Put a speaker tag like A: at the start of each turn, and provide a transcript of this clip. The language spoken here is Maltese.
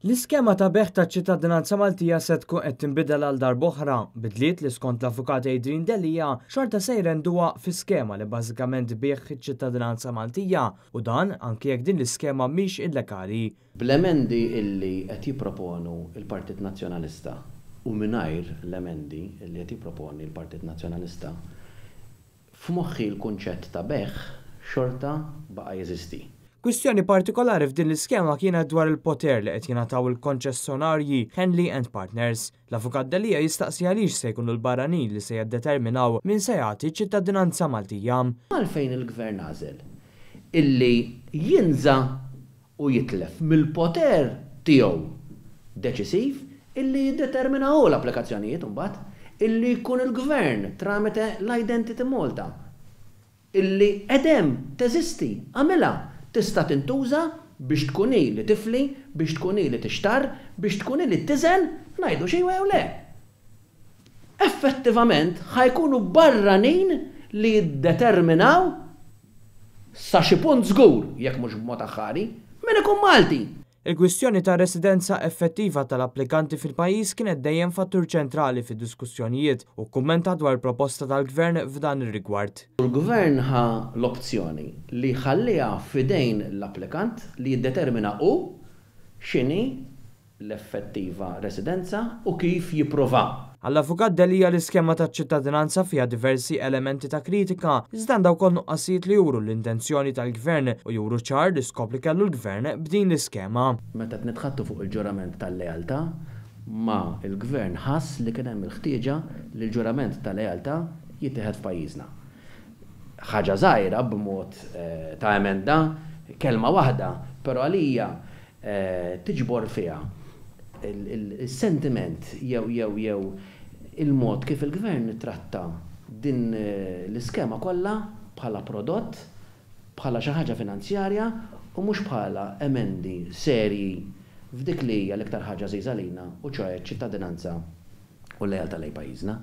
A: L-iskema ta' beħ ta' ċittadinanza Maltija se tkun qed tinbidel għal darb'oħra, bidliet li skont l-avukat Adrian Delija xorta se jrenduha fi skema li bażikament bih iċ-ċittadinanza Maltija u dan anke jekk din l-iskema mhix illegali.
B: Bl-emendi illi qed jipproponu il-Partit Nazzjonalista u mingħajr l-emendi illi qed jipproponi il-Partit Nazzjonalista, f'moħħi l-kunċett ta' beħ xorta baqa' jeżisti.
A: Kwistjoni partikolari f'din l-iskema kienet dwar il-poter li qed jingħataw il-konċessjonarji Henley and Partners. L-avukat Delija jistaqsi għaliex se jkunu l-barranin li se jiddeterminaw min se jagħti ċittadinanza Maltija.
B: Għalfejn il-Gvern għażel illi jinża u jitlef mill-poter tiegħu deċisiv illi jiddetermina hu l-applikazzjonijiet imbagħad illi jkun il-Gvern tramite l-Identity Malta illi qegħdem teżisti għamilha. Tista' tintuża biex tkun li tifli, biex tkun li tixtar, biex tkun li tiżen, ngħidu xi jew le. Effettivament ħajkunu barranin li jiddeterminaw sa xi punt żgur jekk mhux b'mod aħħari min ikun Malti.
A: Il-kwistjoni ta' residenza effettiva tal-applikanti fil-pajjiż kienet dejjem fattur ċentrali fid-diskussjonijiet u kummenta dwar proposta tal-Gvern f'dan ir-rigward.
B: Il-Gvern ħa l-opzjoni li ħalliha f'idejn l-applikant li jiddetermina hu x'inhi l-effettiva residenza u kif jipprova.
A: Għall-avukat Delija l-iskema ta' ċittadinanza fiha diversi elementi ta' kritika, iżda dawn ukoll nuqqasijiet li juru l-intenzjoni tal-Gvern u juru ċar li skopli kellu l-Gvern b'din l-iskema.
B: Meta nitħattu fuq il-ġurament tal-lealtà, ma il-Gvern ħass li kien hemm il-ħtieġa li l-ġurament tal-lealtà jittieħed f'pajjiżna. Ħaġa żgħira b'mod ta' emenda, kelma waħda, però għalija tiġbor fiha il-sentiment jew il-mod kif il-Gvern tratta din l-iskema kollha bħala prodott, bħala xi ħaġa finanzjarja u mhux bħala emendi serji f'dik li hija l-iktar ħaġa żgħira lilna u ċoħe ċittadinanza u l-lealtà lejn pajjiżna.